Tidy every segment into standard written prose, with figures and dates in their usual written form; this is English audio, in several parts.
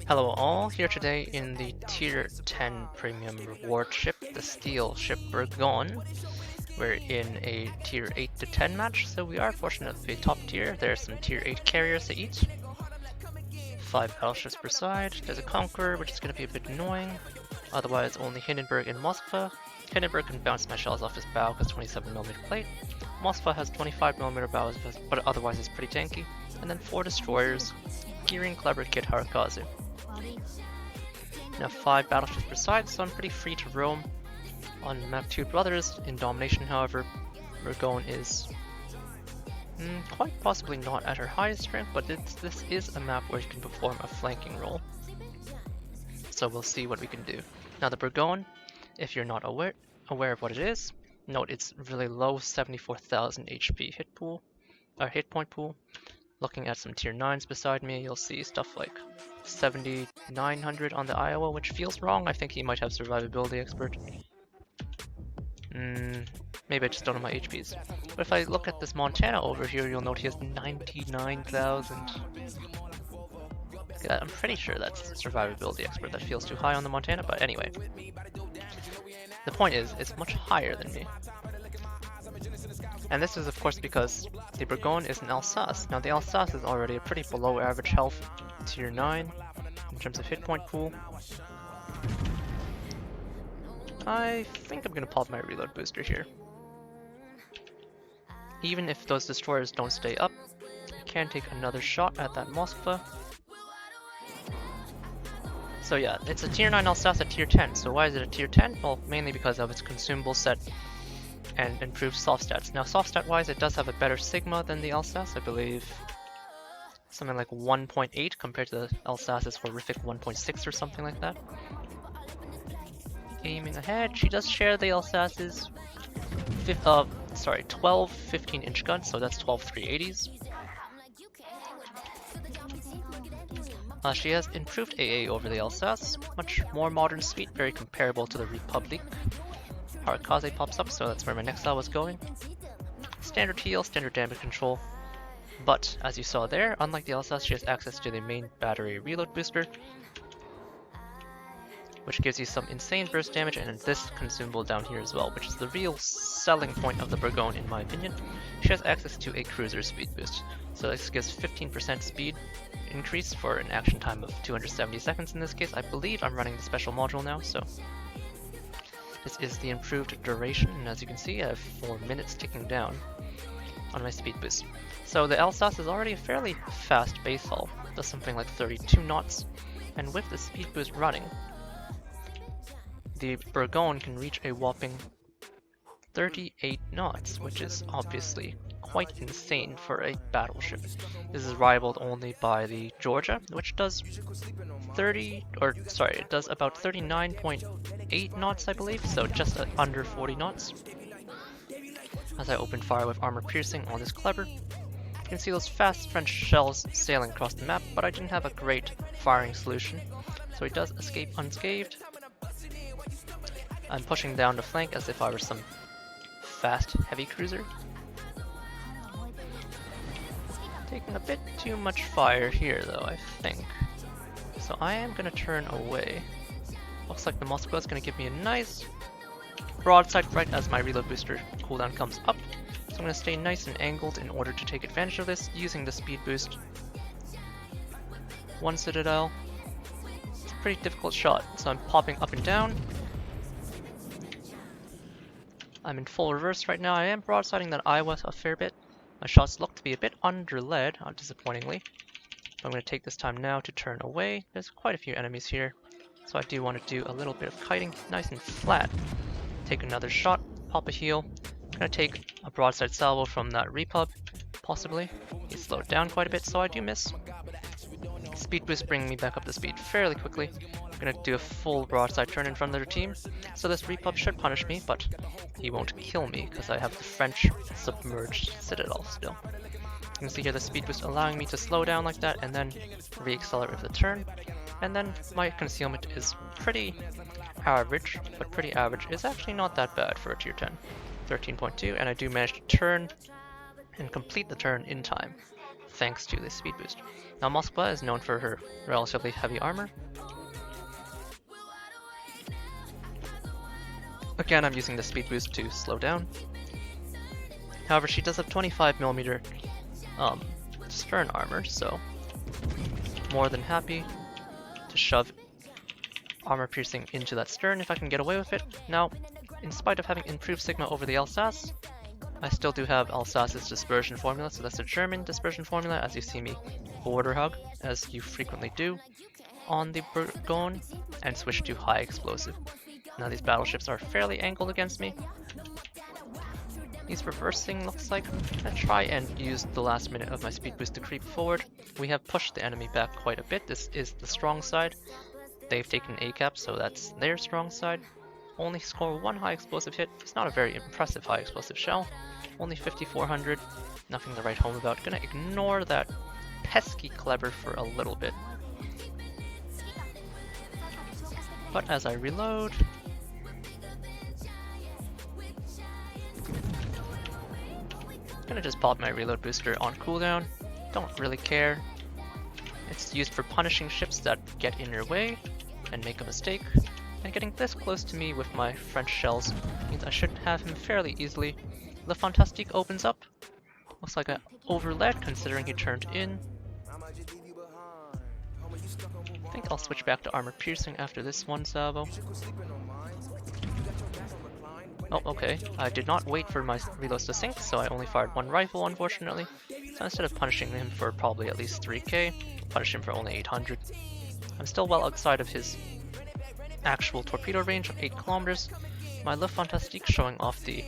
Hello all, here today in the Tier 10 Premium Reward ship, the Steel ship Bourgogne. We're in a Tier 8 to 10 match, so we are fortunate to be top tier. There's some Tier 8 carriers to eat. 5 battleships per side. There's a Conqueror, which is going to be a bit annoying. Otherwise, only Hindenburg and Moskva. Hindenburg can bounce my shells off his bow because 27mm plate. Moskva has 25mm bows, but otherwise is pretty tanky. And then 4 destroyers, gearing clever kit Harakazu. Now 5 battleships per side, so I'm pretty free to roam. On map 2 Brothers, in domination however, Bourgogne is quite possibly not at her highest strength, but this is a map where you can perform a flanking role. So we'll see what we can do. Now the Bourgogne, if you're not aware of what it is, note it's really low 74,000 HP hit point pool. Looking at some tier 9s beside me, you'll see stuff like 7,900 on the Iowa, which feels wrong. I think he might have survivability expert. Maybe I just don't know my HPs. But if I look at this Montana over here, you'll note he has 99,000. Yeah, I'm pretty sure that's survivability expert. That feels too high on the Montana, but anyway. The point is, it's much higher than me. And this is of course because the Bourgogne is an Alsace. Now the Alsace is already a pretty below average health tier 9 in terms of hit point pool. I think I'm gonna pop my reload booster here. Even if those destroyers don't stay up, I can take another shot at that Moskva. So yeah, it's a tier 9 Alsace at tier 10. So why is it a tier 10? Well, mainly because of its consumable set and improved soft stats. Now soft stat wise, it does have a better Sigma than the Alsace, I believe something like 1.8 compared to the Alsace's horrific 1.6 or something like that. Aiming ahead, she does share the Alsace's 12 15-inch guns, so that's 12 380s. She has improved AA over the Alsace, much more modern suite, very comparable to the Republique. Harakaze pops up, so that's where my next style was going. Standard heal, standard damage control. But, as you saw there, unlike the Alsace, she has access to the main battery reload booster, which gives you some insane burst damage, and this consumable down here as well, which is the real selling point of the Bourgogne in my opinion. She has access to a cruiser speed boost, so this gives 15% speed increase for an action time of 270 seconds in this case. I believe I'm running the special module now, so this is the improved duration, and as you can see I have 4 minutes ticking down on my speed boost. So the Alsace is already a fairly fast base hull, does something like 32 knots, and with the speed boost running, the Bourgogne can reach a whopping 38 knots, which is obviously quite insane for a battleship. This is rivaled only by the Georgia, which does it does about 39.8 knots I believe, so just under 40 knots. As I open fire with armor piercing on this clever, you can see those fast French shells sailing across the map, but I didn't have a great firing solution, so he does escape unscathed. I'm pushing down the flank as if I were some fast heavy cruiser. Taking a bit too much fire here though, I think. So I am gonna turn away. Looks like the Moskva is gonna give me a nice broadside right as my reload booster cooldown comes up. So I'm gonna stay nice and angled in order to take advantage of this using the speed boost. 1 citadel. It's a pretty difficult shot, so I'm popping up and down. I'm in full reverse right now. I am broadsiding that Iowa a fair bit. My shots look to be a bit under lead, disappointingly. But I'm going to take this time now to turn away. There's quite a few enemies here, so I do want to do a little bit of kiting, nice and flat. Take another shot, pop a heal. I'm going to take a broadside salvo from that Repub, possibly. He's slowed down quite a bit, so I do miss. Speed boost bringing me back up to speed fairly quickly. I'm going to do a full broadside turn in front of their team, so this Repub should punish me, but he won't kill me because I have the French submerged citadel still. You can see here the speed boost allowing me to slow down like that and then re-accelerate with the turn. And then my concealment is pretty average, but pretty average is actually not that bad for a tier 10. 13.2, and I do manage to turn and complete the turn in time. thanks to this speed boost. Now Moskva is known for her relatively heavy armor. Again, I'm using the speed boost to slow down. However, she does have 25mm stern armor, so more than happy to shove armor piercing into that stern if I can get away with it. Now, in spite of having improved Sigma over the Alsace, I still do have Alsace's dispersion formula, so that's the German dispersion formula, as you see me border hug, as you frequently do on the Bourgogne, and switch to high explosive. Now these battleships are fairly angled against me. He's reversing, looks like. I try and use the last minute of my speed boost to creep forward. We have pushed the enemy back quite a bit. This is the strong side. They've taken A cap, so that's their strong side. Only score one high explosive hit. It's not a very impressive high explosive shell. Only 5400. Nothing to write home about. Gonna ignore that pesky Kleber for a little bit. But as I reload, gonna just pop my reload booster on cooldown. Don't really care. It's used for punishing ships that get in your way and make a mistake. And getting this close to me with my French shells means I should have him fairly easily. Le Fantastique opens up. Looks like I overled considering he turned in. I think I'll switch back to armor piercing after this one salvo. Oh, okay. I did not wait for my reloads to sink, so I only fired one rifle, unfortunately. So instead of punishing him for probably at least 3k, punish him for only 800. I'm still well outside of his actual torpedo range of 8 kilometers. My Le Fantastique showing off the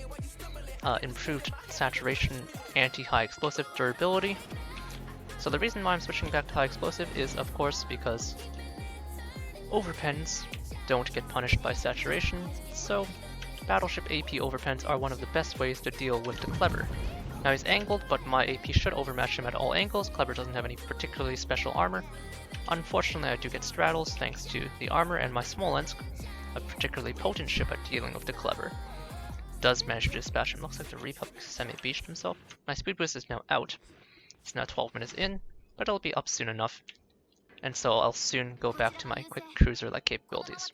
improved saturation anti-high explosive durability. So the reason why I'm switching back to high explosive is, of course, because overpens don't get punished by saturation, so battleship AP overpens are one of the best ways to deal with the Kleber. Now he's angled, but my AP should overmatch him at all angles. Kleber doesn't have any particularly special armor. Unfortunately, I do get straddles thanks to the armor, and my Smolensk, a particularly potent ship at dealing with the Kleber, does manage to dispatch him. Looks like the Republique semi-beached himself. My speed boost is now out. It's now 12 minutes in, but it'll be up soon enough. And so I'll soon go back to my quick cruiser-like capabilities.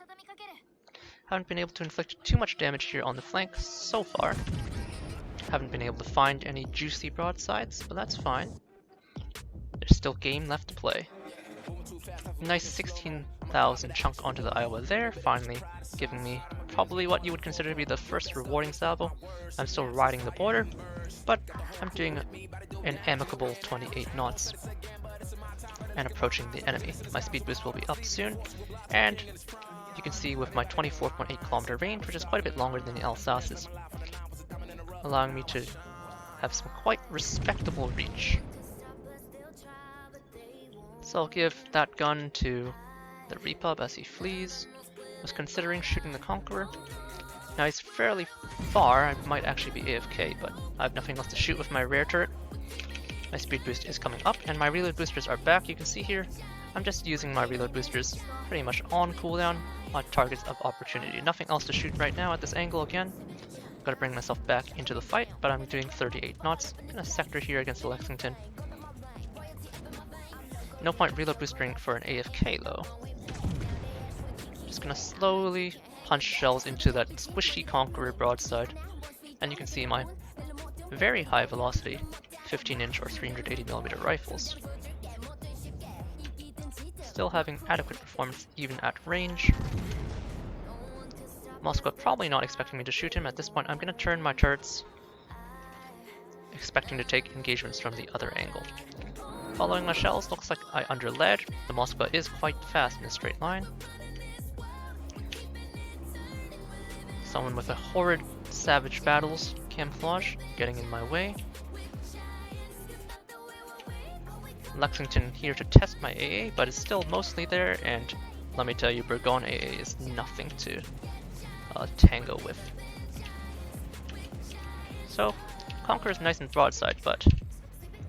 Haven't been able to inflict too much damage here on the flank so far. Haven't been able to find any juicy broadsides, but that's fine. There's still game left to play. Nice 16,000 chunk onto the Iowa there, finally giving me probably what you would consider to be the first rewarding salvo. I'm still riding the border, but I'm doing an amicable 28 knots and approaching the enemy. My speed boost will be up soon, and you can see with my 24.8 kilometer range, which is quite a bit longer than the Alsace's, allowing me to have some quite respectable reach. So I'll give that gun to the Repub as he flees. Was considering shooting the Conqueror. Now he's fairly far, I might actually be AFK, but I have nothing else to shoot with my rear turret. My speed boost is coming up, and my reload boosters are back. You can see here, I'm just using my reload boosters pretty much on cooldown on targets of opportunity. Nothing else to shoot right now at this angle again. Gotta bring myself back into the fight, but I'm doing 38 knots in a sector here against the Lexington. No point reload boosting for an AFK though. Just gonna slowly punch shells into that squishy Conqueror broadside, and you can see my very high velocity 15-inch or 380mm rifles. Still having adequate performance even at range. Moskva probably not expecting me to shoot him. At this point I'm gonna turn my turrets, expecting to take engagements from the other angle. Following my shells, looks like I underled. The Moskva is quite fast in a straight line. Someone with a horrid Savage Battles camouflage getting in my way. Lexington here to test my AA, but it's still mostly there, and let me tell you, Bourgogne AA is nothing to tango with. So, Conqueror is nice and broadside, but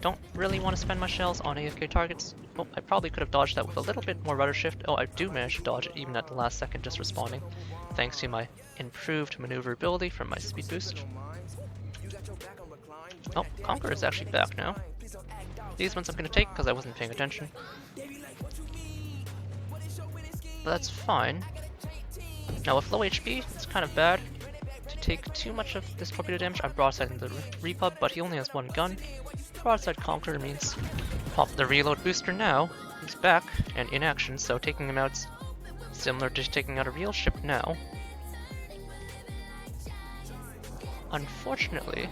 don't really want to spend my shells on AFK targets. Oh, I probably could have dodged that with a little bit more rudder shift. Oh, I do manage to dodge it even at the last second just respawning, thanks to my improved maneuverability from my speed boost. Oh, Conqueror is actually back now. These ones I'm gonna take because I wasn't paying attention. But that's fine. Now with low HP, it's kind of bad to take too much of this torpedo damage. I'm broadsiding the Repub, but he only has one gun. Broadside Conqueror means pop the reload booster now. He's back and in action, so taking him out's similar to taking out a real ship now. Unfortunately...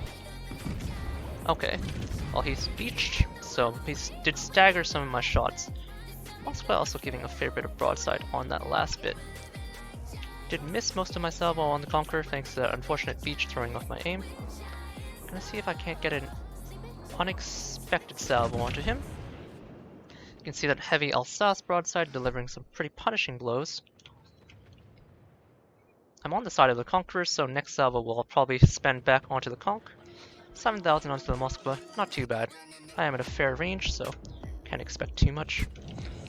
Okay, well he's beached, so he did stagger some of my shots. Also giving a fair bit of broadside on that last bit. Did miss most of my salvo on the Conqueror thanks to that unfortunate beach throwing off my aim. Gonna see if I can't get an unexpected salvo onto him. You can see that heavy Alsace broadside delivering some pretty punishing blows. I'm on the side of the Conqueror, so next salvo will probably spend back onto the Conch. 7,000 onto the Moskva, not too bad. I am at a fair range, so can't expect too much.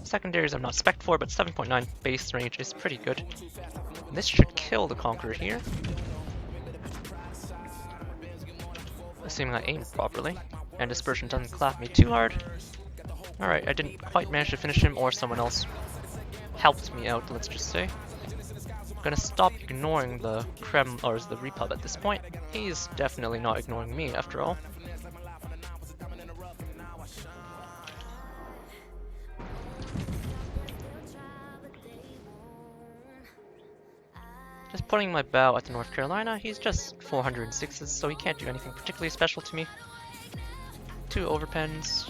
Secondaries I'm not spec'd for, but 7.9 base range is pretty good. And this should kill the Conqueror here. Assuming I aim properly, and dispersion doesn't clap me too hard. Alright, I didn't quite manage to finish him, or someone else helped me out, let's just say. I'm gonna stop ignoring the the Repub at this point. He's definitely not ignoring me after all. Just putting my bow at the North Carolina, he's just 406s, so he can't do anything particularly special to me. 2 overpens.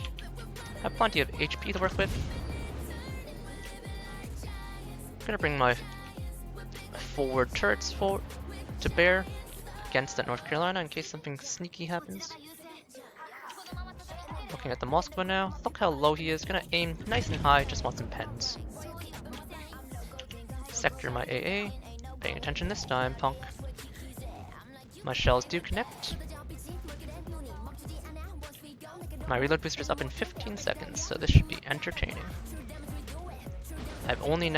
Have plenty of HP to work with. I'm gonna bring my forward turrets to bear against that North Carolina in case something sneaky happens. Looking at the Moskva now. Look how low he is. Gonna aim nice and high, just want some pens. Sector my AA. Paying attention this time, punk. My shells do connect. My reload booster's up in 15 seconds, so this should be entertaining. I've only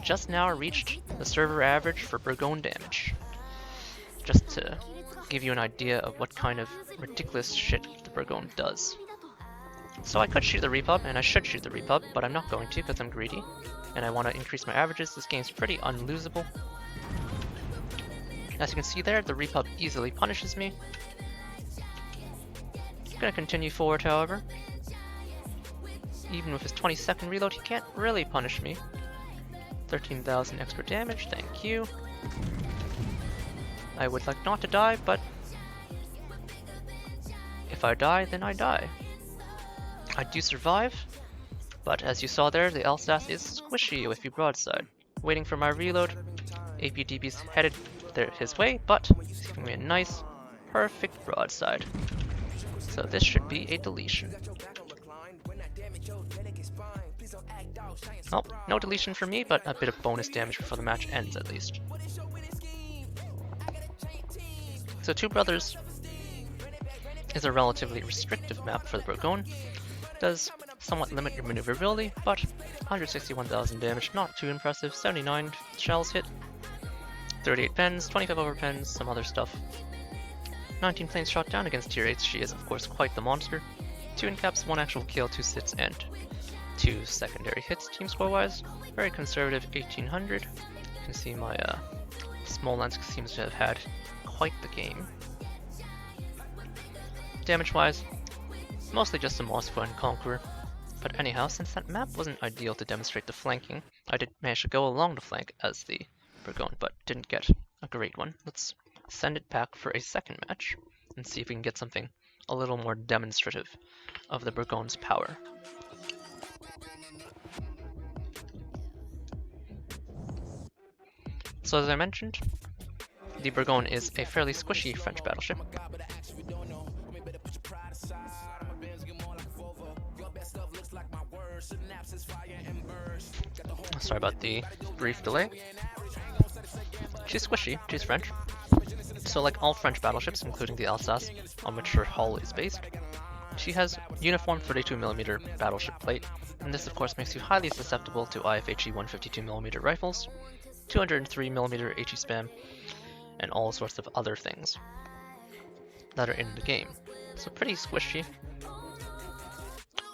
just now reached the server average for Bourgogne damage. Just to give you an idea of what kind of ridiculous shit the Bourgogne does. So I could shoot the Repub, and I should shoot the Repub, but I'm not going to because I'm greedy. And I want to increase my averages. This game's pretty unlosable. As you can see there, the Repub easily punishes me. I'm gonna continue forward, however. Even with his 20-second reload, he can't really punish me. 13,000 extra damage, thank you. I would like not to die, but if I die, then I die. I do survive, but as you saw there, the Alsace is squishy with the broadside. Waiting for my reload. APDB's headed his way, but he's giving me a nice, perfect broadside. So this should be a deletion. Oh, no deletion for me, but a bit of bonus damage before the match ends at least. So Two Brothers is a relatively restrictive map for the Bourgogne. Does somewhat limit your maneuverability, but 161,000 damage, not too impressive. 79 shells hit, 38 pens, 25 overpens, some other stuff. 19 planes shot down against tier 8s. She is of course quite the monster. 2 incaps, 1 actual kill, 2 sits, and 2 secondary hits. Team score wise, very conservative, 1800. You can see my Smolensk seems to have had quite the game. Damage wise, mostly just a Moskva and Conqueror. But anyhow, since that map wasn't ideal to demonstrate the flanking, I did manage to go along the flank as the Bourgogne, but didn't get a great one. Let's send it back for a second match and see if we can get something a little more demonstrative of the Bourgogne's power. So as I mentioned, the Bourgogne is a fairly squishy French battleship. Sorry about the brief delay. She's squishy, she's French. So like all French battleships, including the Alsace, on which her hull is based, she has uniform 32mm battleship plate, and this of course makes you highly susceptible to IFHE 152mm rifles, 203mm HE spam, and all sorts of other things that are in the game. So pretty squishy.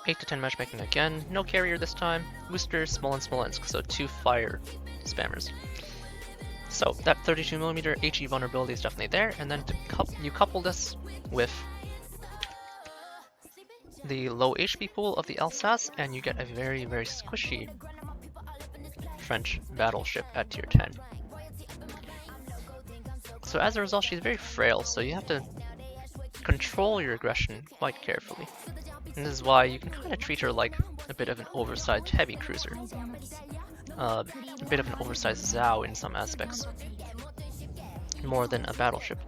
8 to 10 matchmaking again, no carrier this time, booster, Smolensk, so 2 fire spammers. So that 32mm HE vulnerability is definitely there, and then you couple this with the low HP pool of the Alsace, and you get a very, very squishy French Battleship at tier 10. So as a result, she's very frail, so you have to control your aggression quite carefully. And this is why you can kind of treat her like a bit of an oversized heavy cruiser. A bit of an oversized Zhao in some aspects, more than a battleship.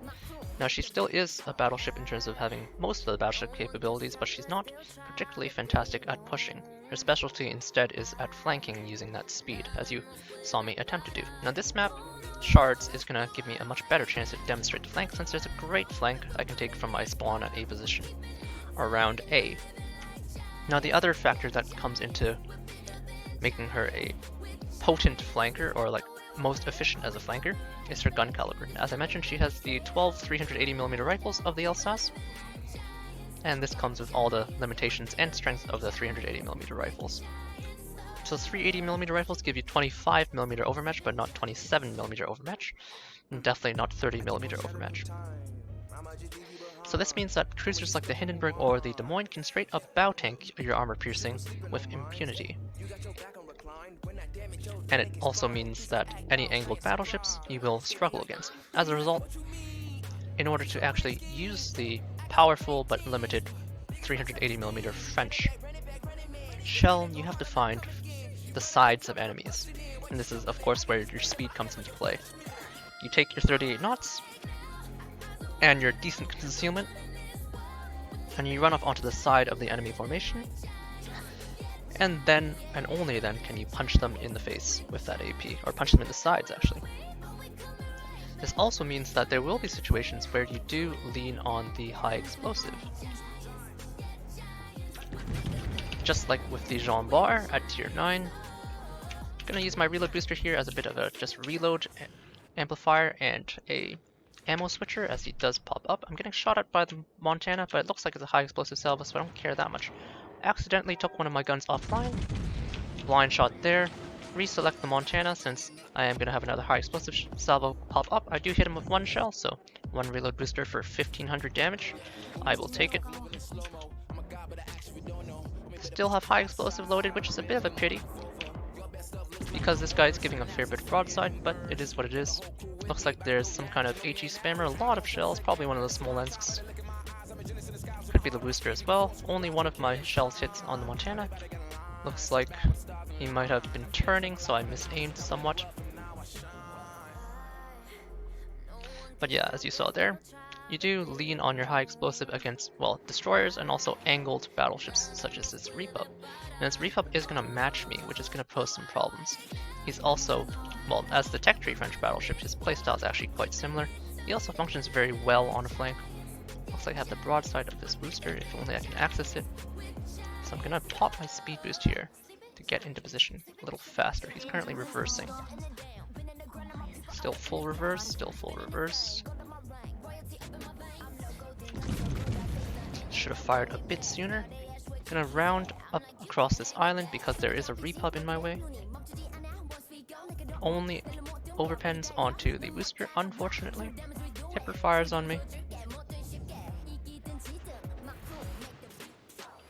Now she still is a battleship in terms of having most of the battleship capabilities, but she's not particularly fantastic at pushing. Her specialty instead is at flanking using that speed, as you saw me attempt to do. Now this map, Shards, is going to give me a much better chance to demonstrate the flank, since there's a great flank I can take from my spawn at A position, around A. Now the other factor that comes into making her a potent flanker, or like most efficient as a flanker, is her gun caliber. As I mentioned, she has the 12 380mm rifles of the Alsace, and this comes with all the limitations and strength of the 380mm rifles. So 380mm rifles give you 25mm overmatch, but not 27mm overmatch, and definitely not 30mm overmatch. So this means that cruisers like the Hindenburg or the Des Moines can straight up bow tank your armor piercing with impunity. And it also means that any angled battleships you will struggle against. As a result, in order to actually use the powerful but limited 380mm French shell, you have to find the sides of enemies. And this is of course where your speed comes into play. You take your 38 knots and your decent concealment, and you run off onto the side of the enemy formation, and then, and only then, can you punch them in the face with that AP, or punch them in the sides actually. This also means that there will be situations where you do lean on the high explosive. Just like with the Jean Bar at tier 9. I'm gonna use my reload booster here as a bit of a just reload amplifier and a ammo switcher as he does pop up. I'm getting shot at by the Montana, but it looks like it's a high explosive salvo, so I don't care that much. Accidentally took one of my guns offline. Blind shot there. Reselect the Montana since I am going to have another high explosive salvo pop up. I do hit him with one shell, so one reload booster for 1500 damage. I will take it. Still have high explosive loaded, which is a bit of a pity, because this guy is giving a fair bit of broadside, but it is what it is. Looks like there's some kind of HE spammer, a lot of shells, probably one of the Smolensks. Could be the booster as well. Only one of my shells hits on the Montana. Looks like he might have been turning, so I misaimed somewhat. But yeah, as you saw there, you do lean on your high explosive against, well, destroyers and also angled battleships such as this Repub. And this Repub is going to match me, which is going to pose some problems. He's also, well, as the tech tree French battleship, his playstyle is actually quite similar. He also functions very well on a flank. Looks like I have the broadside of this booster, if only I can access it. So I'm gonna pop my speed boost here to get into position a little faster. He's currently reversing. Still full reverse, still full reverse. Should have fired a bit sooner. Gonna round up across this island because there is a Repub in my way. Only overpens onto the booster, unfortunately. Tipper fires on me.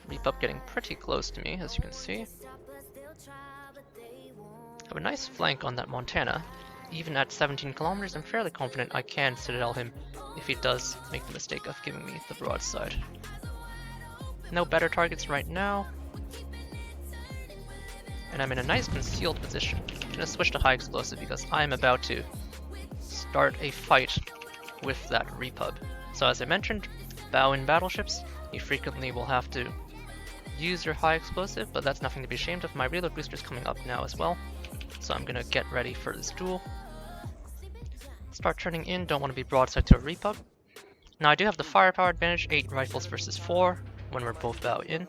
Repub getting pretty close to me, as you can see. Have a nice flank on that Montana. Even at 17 kilometers, I'm fairly confident I can citadel him if he does make the mistake of giving me the broadside. No better targets right now. And I'm in a nice concealed position. I'm gonna switch to high explosive because I'm about to start a fight with that Repub. So as I mentioned, bow in battleships, you frequently will have to use your high explosive, but that's nothing to be ashamed of. My reload booster is coming up now as well, so I'm gonna get ready for this duel. Start turning in, don't want to be broadside to a Repub. Now I do have the firepower advantage, 8 rifles versus 4 when we're both bow in,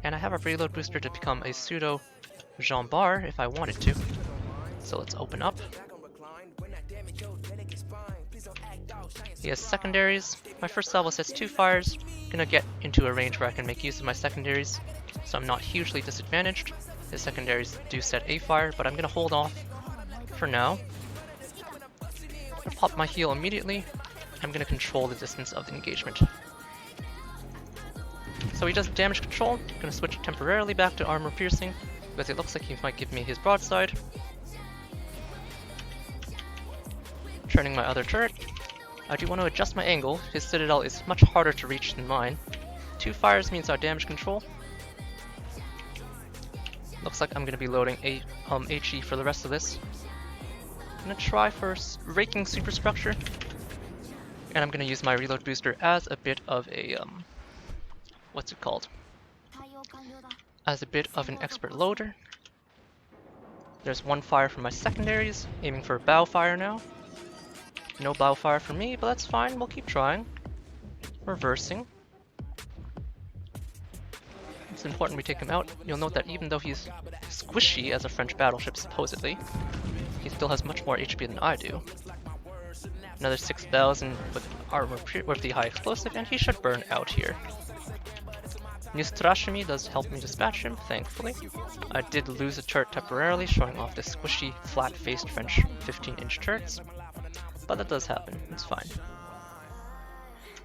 and I have a reload booster to become a pseudo Jean Bar if I wanted to. So let's open up. He has secondaries. My first salvo sets 2 fires. Gonna get into a range where I can make use of my secondaries. so I'm not hugely disadvantaged. His secondaries do set a fire, but I'm going to hold off for now. I'll pop my heal immediately. I'm going to control the distance of the engagement. So he does damage control. I'm going to switch temporarily back to armor piercing, because it looks like he might give me his broadside. Turning my other turret. I do want to adjust my angle. His citadel is much harder to reach than mine. 2 fires means our damage control. Looks like I'm going to be loading a HE for the rest of this. I'm going to try for raking superstructure. And I'm going to use my reload booster as a bit of a, what's it called? As a bit of an expert loader. There's 1 fire from my secondaries, aiming for bow fire now. No bow fire for me, but that's fine, we'll keep trying. Reversing. It's important we take him out. You'll note that even though he's squishy as a French battleship, supposedly, he still has much more HP than I do. Another 6,000 with armor with the high explosive, and he should burn out here. Nustrashimi does help me dispatch him, thankfully. I did lose a turret temporarily, showing off the squishy, flat-faced French 15-inch turrets. But that does happen, it's fine.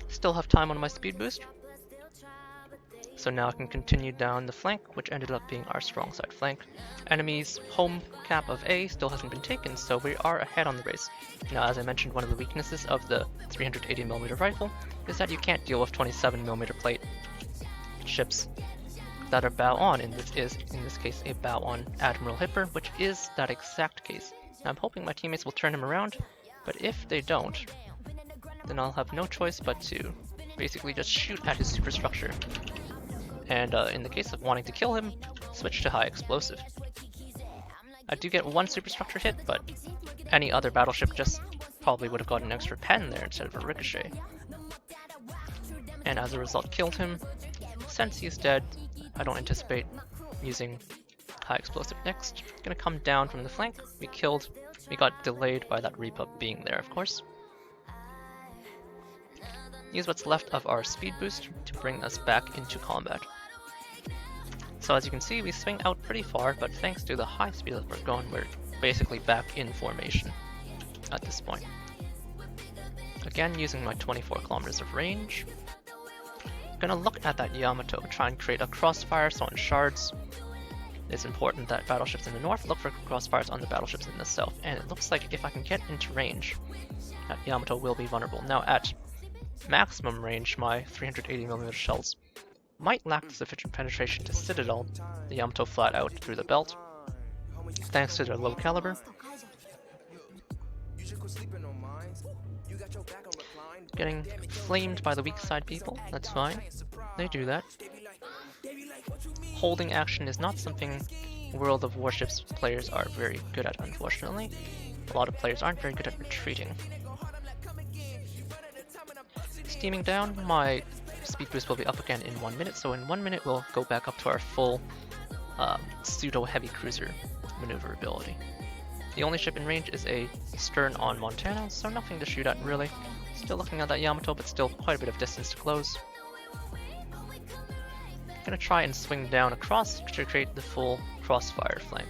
Still have time on my speed boost. So now I can continue down the flank, which ended up being our strong side flank. Enemy's home cap of A still hasn't been taken, so we are ahead on the race. Now, as I mentioned, one of the weaknesses of the 380mm rifle is that you can't deal with 27mm plate ships that are bow on, and this is, in this case, a bow on Admiral Hipper, which is that exact case. Now, I'm hoping my teammates will turn him around, but if they don't, then I'll have no choice but to basically just shoot at his superstructure. And in the case of wanting to kill him, switch to high explosive. I do get 1 superstructure hit, but any other battleship just probably would have got an extra pen there instead of a ricochet. And as a result, killed him. Since he's dead, I don't anticipate using high explosive next. Gonna come down from the flank. We got delayed by that Reaper being there, of course. Use what's left of our speed boost to bring us back into combat. So as you can see, we swing out pretty far, but thanks to the high speed that we're going, we're basically back in formation at this point. Again, using my 24 kilometers of range. Gonna look at that Yamato, try and create a crossfire, so on shards. It's important that battleships in the north look for crossfires on the battleships in the south, and it looks like if I can get into range, that Yamato will be vulnerable. Now at maximum range, my 380mm shells might lack sufficient penetration to citadel the Yamato flat out through the belt, thanks to their low caliber. Getting flamed by the weak side people, that's fine. They do that. Holding action is not something World of Warships players are very good at, unfortunately. A lot of players aren't very good at retreating. Steaming down, my speed boost will be up again in 1 minute, so in 1 minute we'll go back up to our full pseudo-heavy cruiser maneuverability. The only ship in range is a stern on Montana, so nothing to shoot at really. Still looking at that Yamato, but still quite a bit of distance to close. Gonna try and swing down across to create the full crossfire flank.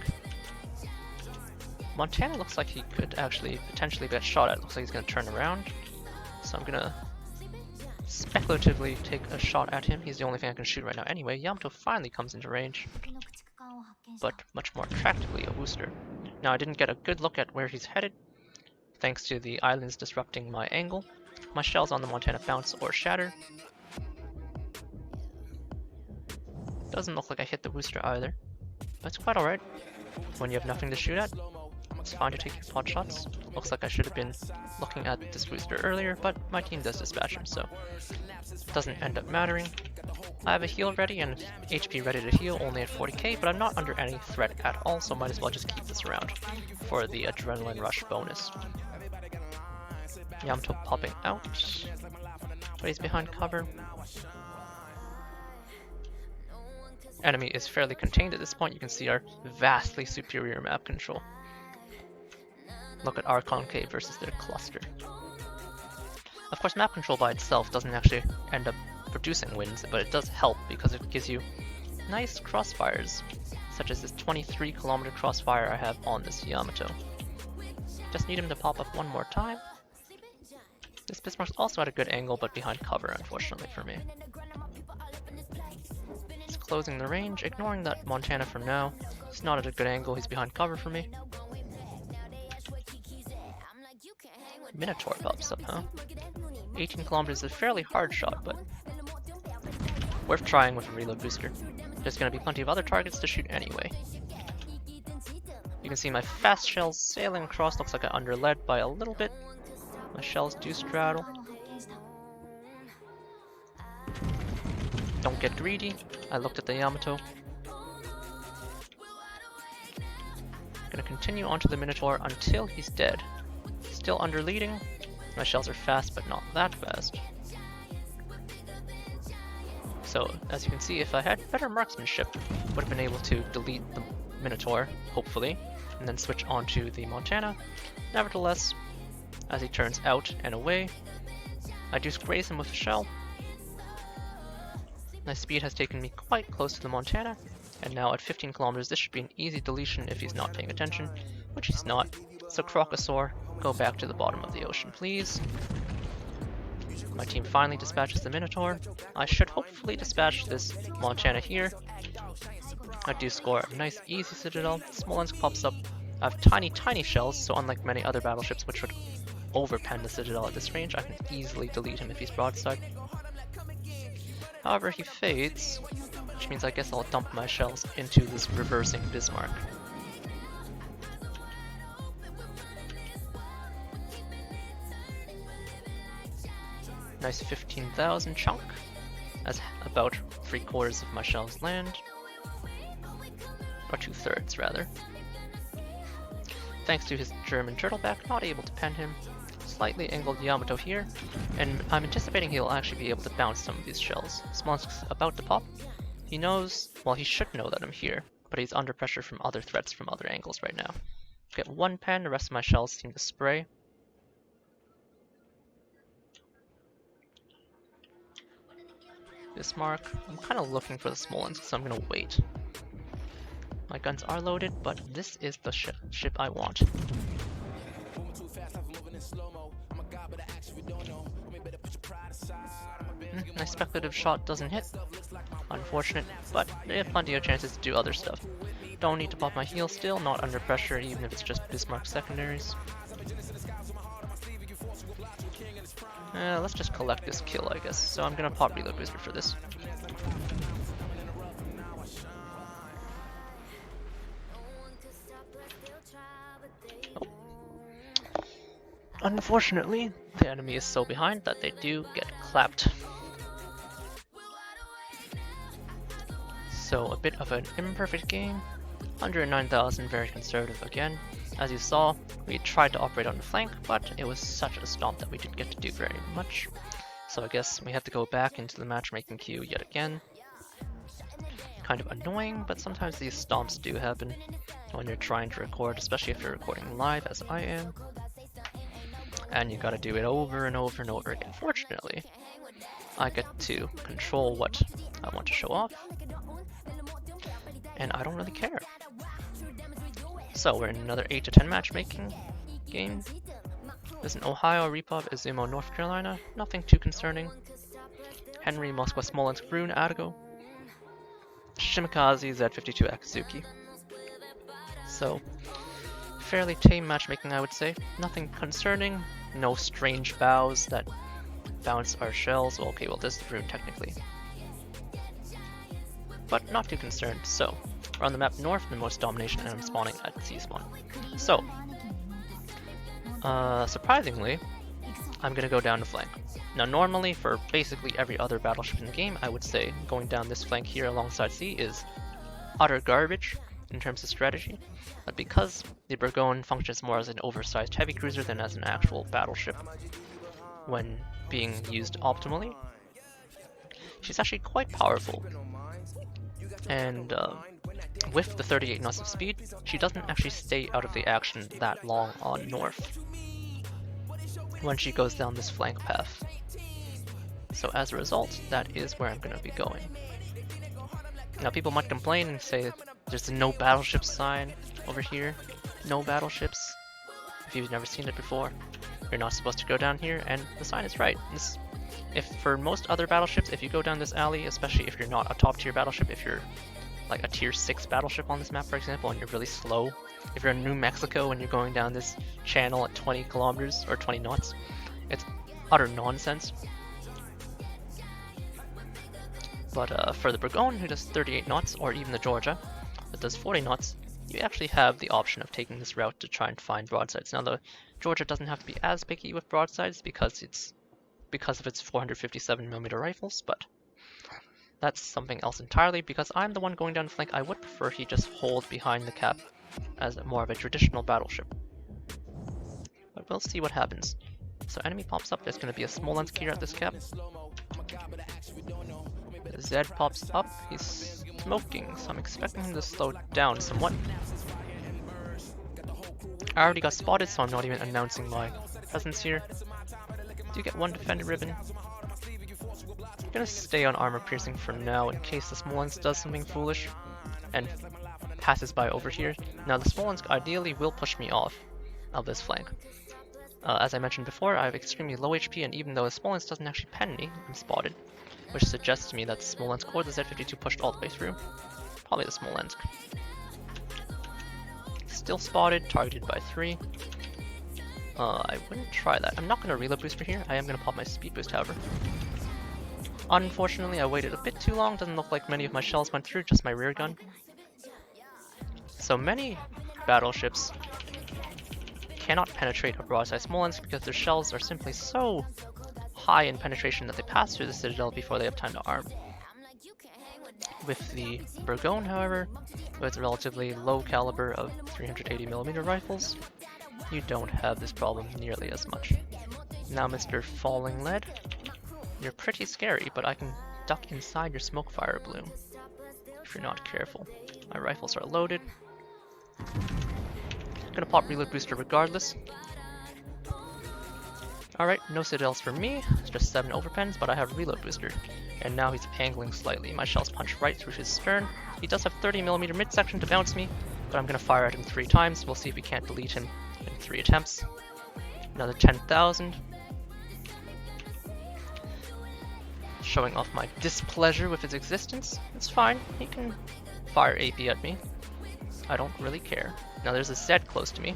Montana looks like he could actually potentially get shot at. Looks like he's gonna turn around. So I'm gonna speculatively take a shot at him. He's the only thing I can shoot right now anyway. Yamato finally comes into range, but much more attractively a booster. Now I didn't get a good look at where he's headed, thanks to the islands disrupting my angle. My shells on the Montana bounce or shatter. Doesn't look like I hit the booster either, but it's quite alright. When you have nothing to shoot at, it's fine to take your pot shots. Looks like I should have been looking at this booster earlier, but my team does dispatch him, so it doesn't end up mattering. I have a heal ready and HP ready to heal, only at 40k, but I'm not under any threat at all, so might as well just keep this around for the adrenaline rush bonus. Yamato popping out, but he's behind cover. Enemy is fairly contained at this point. You can see our vastly superior map control. Look at our concave versus their cluster. Of course, map control by itself doesn't actually end up producing wins, but it does help because it gives you nice crossfires, such as this 23-kilometer crossfire I have on this Yamato. Just need him to pop up one more time. This Bismarck's also at a good angle, but behind cover, unfortunately for me. He's closing the range, ignoring that Montana for now. He's not at a good angle, he's behind cover for me. Minotaur pops up, huh? 18 kilometers is a fairly hard shot, but worth trying with a reload booster. There's going to be plenty of other targets to shoot anyway. You can see my fast shells sailing across. Looks like I underled by a little bit. My shells do straddle. Don't get greedy. I looked at the Yamato. Gonna continue onto the Minotaur until he's dead. Still under leading. My shells are fast, but not that fast. So, as you can see, if I had better marksmanship, would have been able to delete the Minotaur, hopefully, and then switch onto the Montana. Nevertheless, as he turns out and away, I do graze him with a shell. My speed has taken me quite close to the Montana, and now at 15 kilometers this should be an easy deletion if he's not paying attention, which he's not. So Crocosaur, go back to the bottom of the ocean, please. My team finally dispatches the Minotaur. I should hopefully dispatch this Montana here. I do score a nice easy citadel. Smolensk pops up. I have tiny shells, so unlike many other battleships which would overpen the citadel at this range, I can easily delete him if he's broadside. However, he fades, which means I guess I'll dump my shells into this reversing Bismarck. Nice 15,000 chunk, as about 3/4 of my shells land. Or 2/3 rather. Thanks to his German turtleback, not able to pen him. Slightly angled Yamato here, and I'm anticipating he'll actually be able to bounce some of these shells. Smolensk's about to pop. He knows, well he should know that I'm here, but he's under pressure from other threats from other angles right now. Get one pen, the rest of my shells seem to spray. Bismarck. I'm kind of looking for the Smolensk, so I'm going to wait. My guns are loaded, but this is the ship I want. My speculative shot doesn't hit. Unfortunate, but they have plenty of chances to do other stuff. Don't need to pop my heel still, not under pressure even if it's just Bismarck secondaries. Let's just collect this kill, I guess. So I'm gonna pop reload booster for this. Oh. Unfortunately, the enemy is so behind that they do get clapped. So a bit of an imperfect game. 109,000, very conservative again. As you saw, we tried to operate on the flank, but it was such a stomp that we didn't get to do very much. So I guess we have to go back into the matchmaking queue yet again. Kind of annoying, but sometimes these stomps do happen when you're trying to record, especially if you're recording live, as I am. And you gotta do it over and over and over again. Fortunately, I get to control what I want to show off, and I don't really care. So we're in another 8 to 10 matchmaking game. There's an Ohio, Repov, Izumo, North Carolina. Nothing too concerning. Henry, Moskva, Smolensk, Brune, Atago. Shimikaze, Z52, Akazuki. So, fairly tame matchmaking, I would say. Nothing concerning. No strange bows that bounce our shells. Well, okay, well, this is the Brune technically. But not too concerned. So, we're on the map north, the most domination, and I'm spawning at C spawn. So, surprisingly, I'm gonna go down the flank. Now normally, for basically every other battleship in the game, I would say going down this flank here alongside C is utter garbage in terms of strategy. But because the Bourgogne functions more as an oversized heavy cruiser than as an actual battleship when being used optimally, she's actually quite powerful. And with the 38 knots of speed, she doesn't actually stay out of the action that long on north when she goes down this flank path. So as a result, that is where I'm going to be going. Now people might complain and say there's a no battleship sign over here. No battleships. If you've never seen it before, you're not supposed to go down here, and the sign is right. If for most other battleships, if you go down this alley, especially if you're not a top tier battleship, if you're like a tier 6 battleship on this map, for example, and you're really slow, if you're in New Mexico and you're going down this channel at 20 kilometers or 20 knots, it's utter nonsense. But for the Bourgogne, who does 38 knots, or even the Georgia, that does 40 knots, you actually have the option of taking this route to try and find broadsides. Now the Georgia doesn't have to be as picky with broadsides because of its 457mm rifles, but that's something else entirely. Because I'm the one going down the flank, I would prefer he just hold behind the cap as more of a traditional battleship. But we'll see what happens. So enemy pops up, there's going to be a Smolensk here at this cap. Zed pops up, he's smoking, so I'm expecting him to slow down somewhat. I already got spotted, so I'm not even announcing my presence here. Do get one defender ribbon. I'm gonna stay on armor piercing for now in case the Smolensk does something foolish and passes by over here. Now the Smolensk ideally will push me off of this flank. As I mentioned before, I have extremely low HP, and even though the Smolensk doesn't actually pen me, I'm spotted, which suggests to me that the Smolensk or the Z52 pushed all the way through. Probably the Smolensk. Still spotted, targeted by 3. I wouldn't try that. I'm not going to reload booster here. I am going to pop my speed boost, however. Unfortunately, I waited a bit too long. Doesn't look like many of my shells went through, just my rear gun. So many battleships cannot penetrate a broadside Smolensk because their shells are simply so high in penetration that they pass through the citadel before they have time to arm. With the Bourgogne, however, with its relatively low caliber of 380mm rifles, you don't have this problem nearly as much. Now, Mr. Falling Lead, you're pretty scary, but I can duck inside your smoke fire bloom if you're not careful. My rifles are loaded. Gonna pop reload booster regardless. Alright, no citadels for me, it's just 7 overpens, but I have reload booster. And now he's angling slightly. My shells punch right through his stern. He does have 30mm midsection to bounce me, but I'm gonna fire at him 3 times. We'll see if we can't delete him in 3 attempts. Another 10,000. Showing off my displeasure with his existence. It's fine, he can fire AP at me. I don't really care. Now there's a Zed close to me.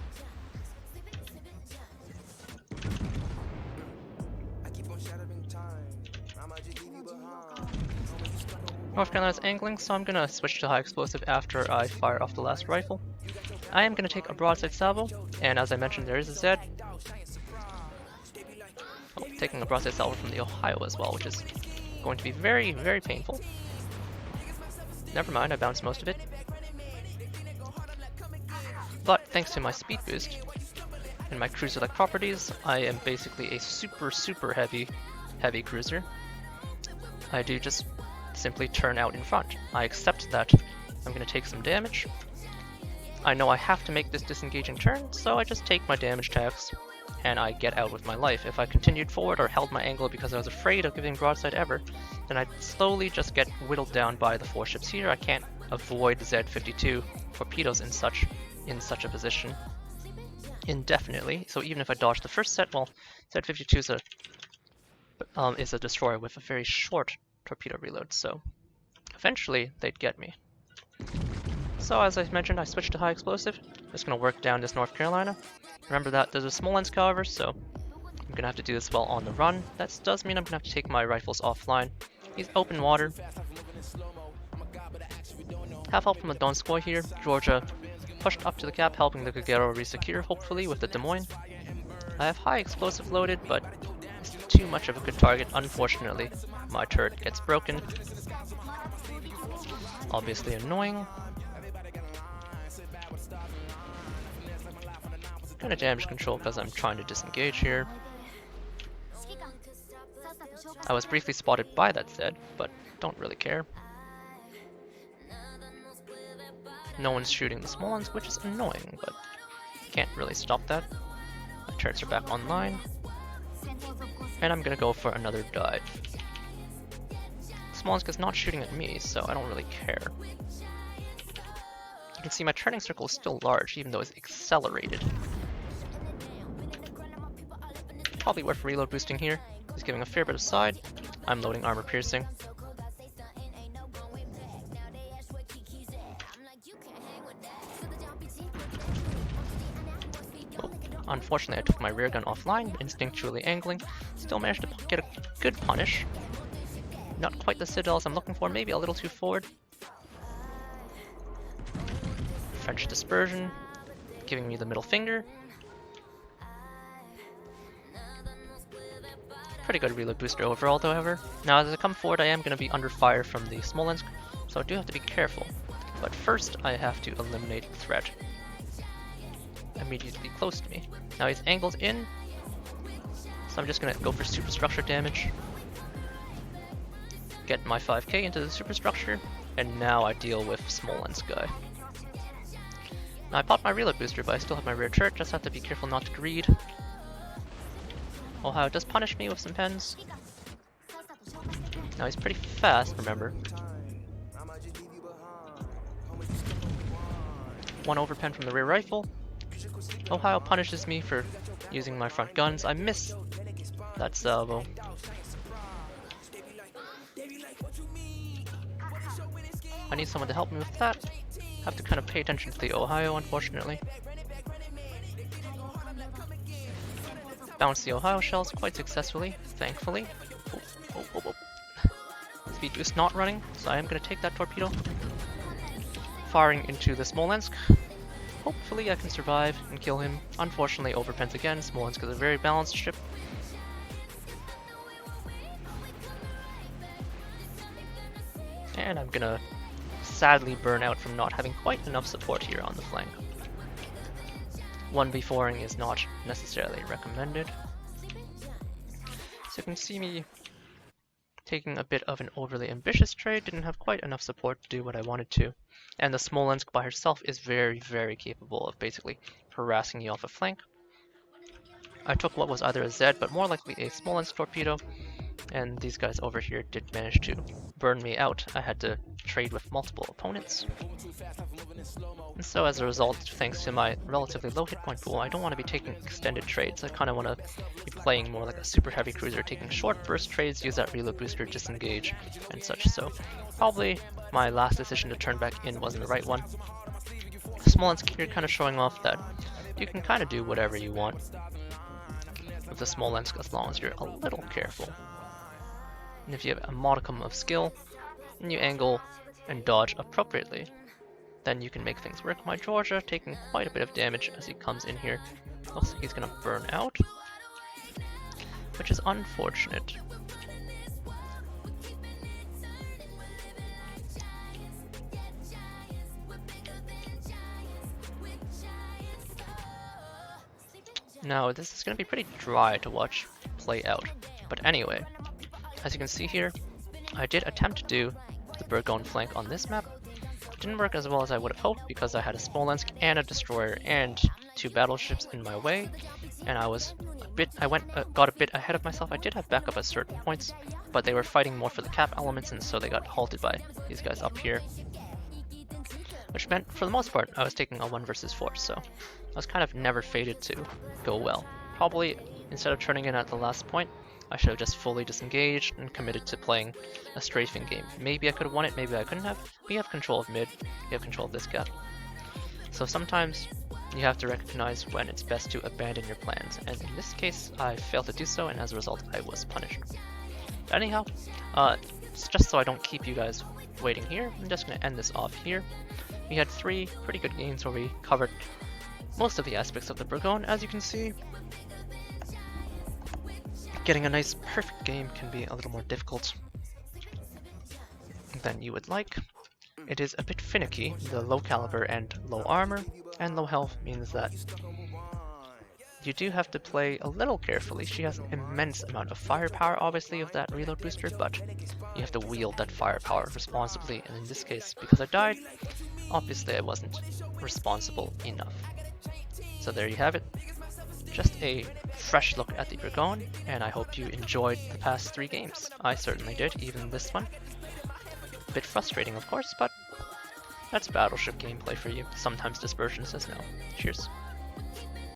North Carolina's angling, so I'm gonna switch to high explosive after I fire off the last rifle. I am gonna take a broadside salvo, and as I mentioned, there is a Zed. Oh, taking a broadside salvo from the Ohio as well, which is going to be very, very painful. Never mind, I bounced most of it. But thanks to my speed boost and my cruiser-like properties, I am basically a super heavy cruiser. I do just simply turn out in front. I accept that I'm going to take some damage. I know I have to make this disengaging turn, so I just take my damage tax and I get out with my life. If I continued forward or held my angle because I was afraid of giving broadside ever, then I'd slowly just get whittled down by the 4 ships here. I can't avoid the Z52 torpedoes in such a position indefinitely. So even if I dodge the first set, well, Z52 is a destroyer with a very short torpedo reload, so eventually they'd get me. So as I mentioned, I switched to high explosive. Just gonna work down this North Carolina. Remember that there's a Smolensk, however, so I'm gonna have to do this well on the run. That does mean I'm gonna have to take my rifles offline. He's open water. Half help from the Donskoy here. Georgia pushed up to the cap, helping the Gagero resecure, hopefully, with the Des Moines. I have high explosive loaded, but it's too much of a good target. Unfortunately, my turret gets broken. Obviously annoying. Kind of damage control because I'm trying to disengage here. I was briefly spotted by that Zed, but don't really care. No one's shooting the Smolensk, which is annoying, but can't really stop that. My turrets are back online. And I'm gonna go for another dive. Smolensk is not shooting at me, so I don't really care. You can see my turning circle is still large, even though it's accelerated. Probably worth reload boosting here. He's giving a fair bit of side. I'm loading armor piercing. Oh, unfortunately, I took my rear gun offline, instinctually angling. Still managed to get a good punish. Not quite the citadels I'm looking for, maybe a little too forward. French dispersion, giving me the middle finger. Pretty good reload booster overall, however. Now, as I come forward, I am going to be under fire from the Smolensk, so I do have to be careful. But first, I have to eliminate the threat immediately close to me. Now he's angled in, so I'm just going to go for superstructure damage. Get my 5k into the superstructure, and now I deal with Smolensk guy. Now I popped my reload booster, but I still have my rear turret, just have to be careful not to greed. Ohio does punish me with some pens. Now he's pretty fast, remember. One overpen from the rear rifle. Ohio punishes me for using my front guns. I miss that salvo. I need someone to help me with that. Have to kind of pay attention to the Ohio, unfortunately. Bounce the Ohio shells quite successfully, thankfully. Speed boost not running, so I am going to take that torpedo. Firing into the Smolensk. Hopefully I can survive and kill him. Unfortunately, overpens again. Smolensk is a very balanced ship. And I'm gonna sadly burn out from not having quite enough support here on the flank. 1v4ing is not necessarily recommended. So you can see me taking a bit of an overly ambitious trade, didn't have quite enough support to do what I wanted to. And the Smolensk by herself is very, very capable of basically harassing you off a flank. I took what was either a Z, but more likely a Smolensk torpedo, and these guys over here did manage to burn me out. I had to trade with multiple opponents. And so as a result, thanks to my relatively low hit point pool, I don't want to be taking extended trades. I kind of want to be playing more like a super heavy cruiser, taking short burst trades, use that reload booster, disengage, and such. So probably my last decision to turn back in wasn't the right one. Smolensk here kind of showing off that you can kind of do whatever you want with the Smolensk as long as you're a little careful. And if you have a modicum of skill, and you angle and dodge appropriately, then you can make things work. My Georgia taking quite a bit of damage as he comes in here. Looks like he's gonna burn out, which is unfortunate. Now this is gonna be pretty dry to watch play out, but anyway, as you can see here, I did attempt to do the Bourgogne flank on this map. It didn't work as well as I would have hoped because I had a Smolensk and a destroyer and 2 battleships in my way, and got a bit ahead of myself. I did have backup at certain points, but they were fighting more for the cap elements, and so they got halted by these guys up here, which meant for the most part I was taking a 1 versus 4, so I was kind of never fated to go well. Probably instead of turning in at the last point, I should have just fully disengaged and committed to playing a strafing game. Maybe I could have won it, maybe I couldn't have. We have control of mid, we have control of this gap. So sometimes you have to recognize when it's best to abandon your plans, and in this case I failed to do so, and as a result I was punished. Anyhow, just so I don't keep you guys waiting here, I'm just going to end this off here. We had 3 pretty good games where we covered most of the aspects of the Bourgogne, as you can see. Getting a nice perfect game can be a little more difficult than you would like. It is a bit finicky. The low caliber and low armor and low health means that you do have to play a little carefully. She has an immense amount of firepower, obviously, of that reload booster, but you have to wield that firepower responsibly, and in this case, because I died, obviously I wasn't responsible enough. So there you have it. Just a fresh look at the Bourgogne, and I hope you enjoyed the past 3 games. I certainly did, even this one. bit frustrating, of course, but that's Battleship gameplay for you. Sometimes dispersion says no. Cheers.